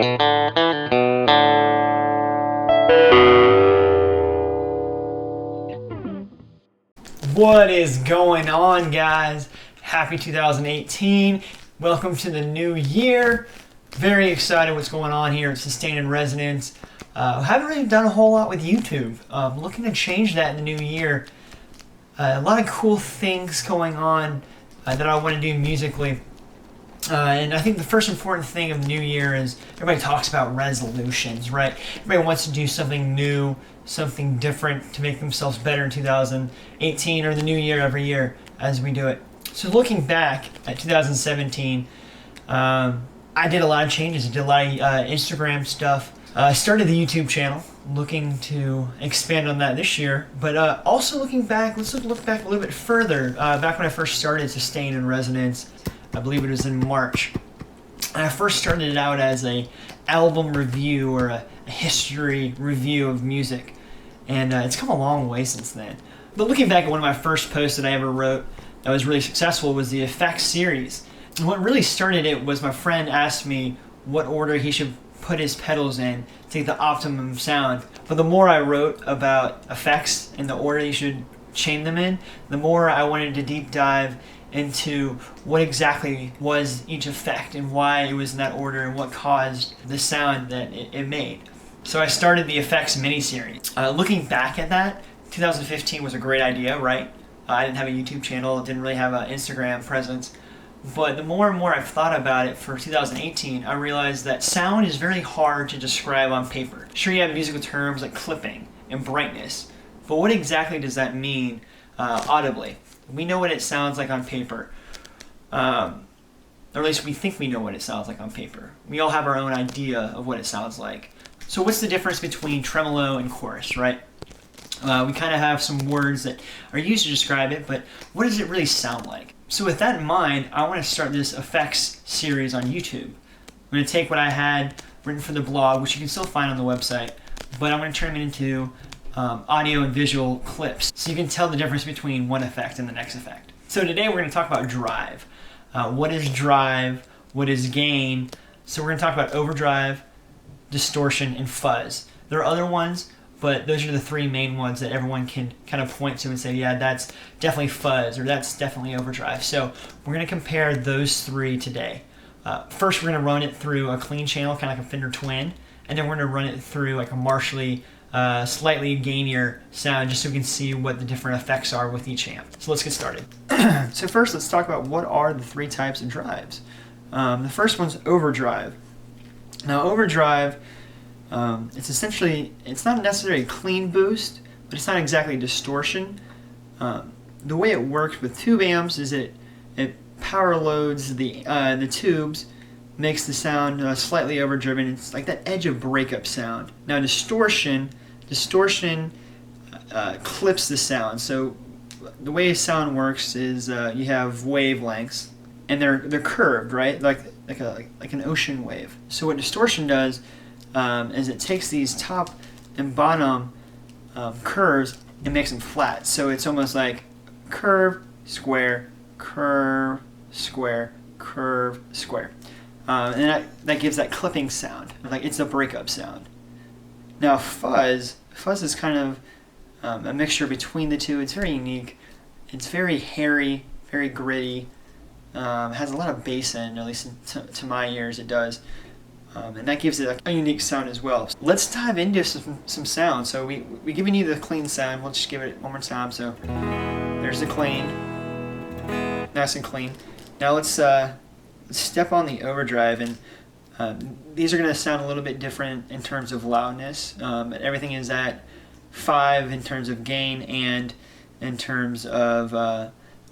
What is going on, guys? Happy 2018. Welcome to the new year. Very excited what's going on here at Sustain in Resonance. Haven't really done a whole lot with YouTube. Looking to change that in the new year. A lot of cool things going on that I want to do musically. And I think the first important thing of the new year is everybody talks about resolutions, right? Everybody wants to do something new, something different to make themselves better in 2018 or the new year every year as we do it. So looking back at 2017, I did a lot of changes. I did a lot of Instagram stuff. I started the YouTube channel, looking to expand on that this year. But also looking back, let's look back a little bit further. Back when I first started Sustain in Resonance, I believe it was in March. I first started it out as a album review or a history review of music, and it's come a long way since then. But looking back at one of my first posts that I ever wrote that was really successful was the Effects series. And what really started it was my friend asked me what order he should put his pedals in to get the optimum sound. But the more I wrote about effects and the order you should chain them in, the more I wanted to deep dive into what exactly was each effect and why it was in that order and what caused the sound that it made. So I started the Effects mini-series. Looking back at that, 2015 was a great idea, right? I didn't have a YouTube channel, didn't really have an Instagram presence. But the more and more I've thought about it for 2018, I realized that sound is very hard to describe on paper. Sure, you have musical terms like clipping and brightness, but what exactly does that mean audibly? We know what it sounds like on paper, or at least we think we know what it sounds like on paper. We all have our own idea of what it sounds like. So what's the difference between tremolo and chorus, right? We kind of have some words that are used to describe it, but what does it really sound like? So with that in mind, I want to start this Effects series on YouTube. I'm going to take what I had written for the blog, which you can still find on the website, but I'm going to turn them into audio and visual clips, so you can tell the difference between one effect and the next effect. So today we're going to talk about drive. What is drive? What is gain? So we're going to talk about overdrive, distortion, and fuzz. There are other ones, but those are the three main ones that everyone can kind of point to and say, yeah, that's definitely fuzz or that's definitely overdrive. So we're going to compare those three today. First, we're going to run it through a clean channel, kind of like a Fender Twin, and then we're going to run it through like a Marshall slightly gainier sound, just so we can see what the different effects are with each amp. So let's get started. So first, let's talk about what are the three types of drives. The first one's overdrive. Now overdrive, it's not necessarily a clean boost, but it's not exactly distortion. The way it works with tube amps is it power loads the tubes, makes the sound slightly overdriven. It's like that edge of breakup sound. Now distortion clips the sound. So the way sound works is you have wavelengths, and they're curved, right? Like an ocean wave. So what distortion does is it takes these top and bottom curves and makes them flat. So it's almost like curve, square, curve, square, curve, square. And that gives that clipping sound. Like it's a breakup sound. Now fuzz is kind of a mixture between the two. It's very unique. It's very hairy, very gritty. Has a lot of bass in, at least to my ears it does. And that gives it a unique sound as well. Let's dive into some sound. So we given you the clean sound. We'll just give it one more time. So there's the clean, nice and clean. Now let's step on the overdrive, and these are going to sound a little bit different in terms of loudness. Everything is at 5 in terms of gain and in terms of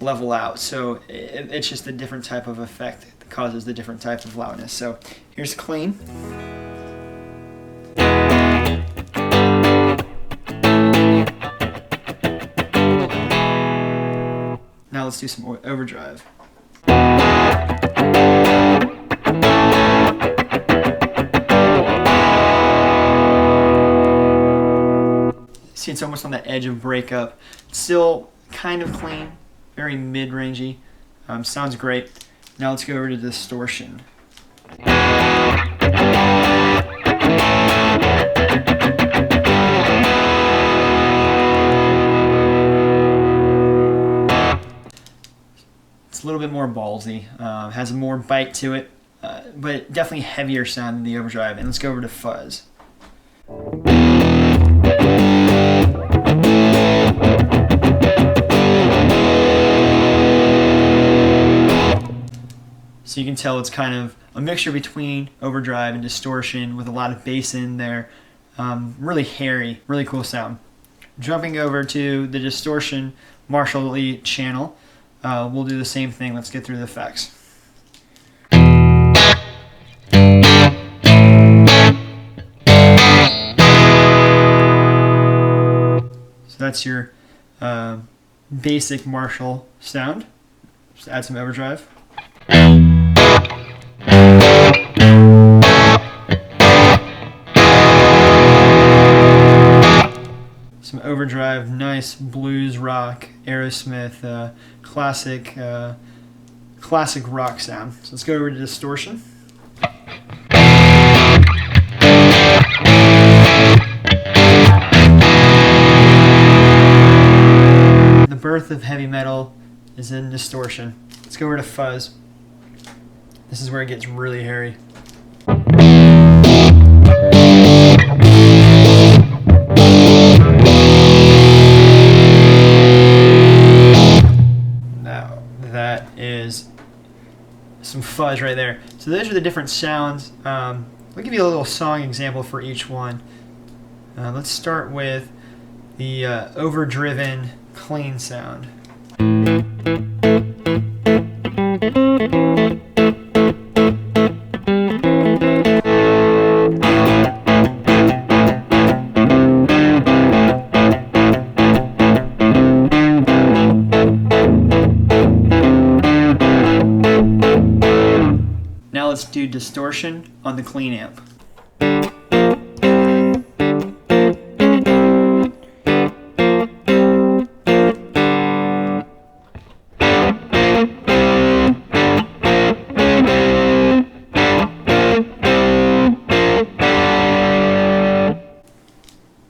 level out. So it's just a different type of effect that causes the different type of loudness. So here's clean. Now let's do some overdrive. See, it's almost on the edge of breakup. Still kind of clean, very mid-rangey. Sounds great. Now let's go over to distortion. little bit more ballsy, has more bite to it, but definitely heavier sound than the Overdrive. And let's go over to Fuzz. So you can tell it's kind of a mixture between Overdrive and Distortion with a lot of bass in there. Really hairy, really cool sound. Jumping over to the Distortion Marshall Lee channel, we'll do the same thing. Let's get through the effects. So that's your basic Marshall sound. Just add some Overdrive. Some Overdrive, nice blues rock, Aerosmith, classic rock sound. So let's go over to Distortion. The birth of heavy metal is in Distortion. Let's go over to Fuzz. This is where it gets really hairy. That is some Fuzz right there. So those are the different sounds. I'll give you a little song example for each one. Let's start with the overdriven clean sound. Now let's do distortion on the clean amp.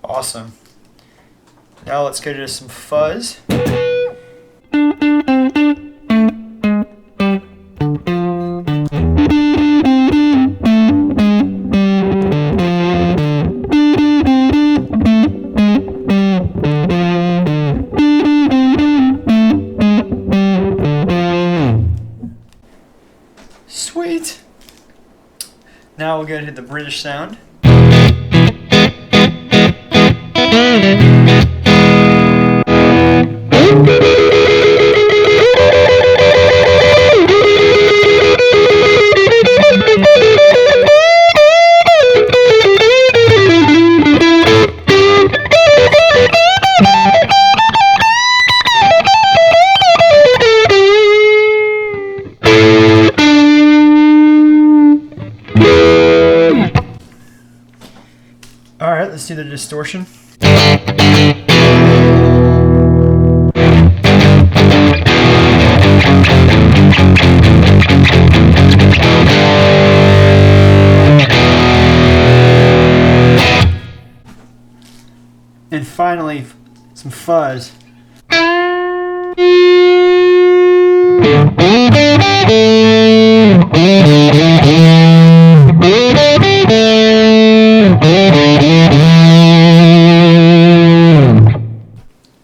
Awesome. Now let's go to some fuzz. Sweet. Now we'll go to the British sound. Alright, let's do the distortion. And finally, some fuzz.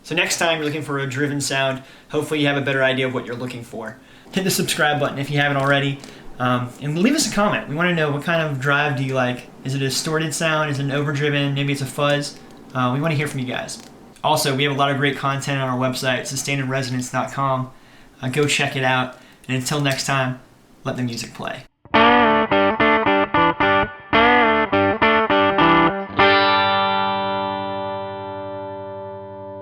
So next time you're looking for a driven sound, hopefully you have a better idea of what you're looking for. Hit the subscribe button if you haven't already, and leave us a comment. We want to know, what kind of drive do you like? Is it a distorted sound? Is it an overdriven? Maybe it's a fuzz? We want to hear from you guys. Also, we have a lot of great content on our website, sustainedresonance.com. Go check it out, and until next time, let the music play.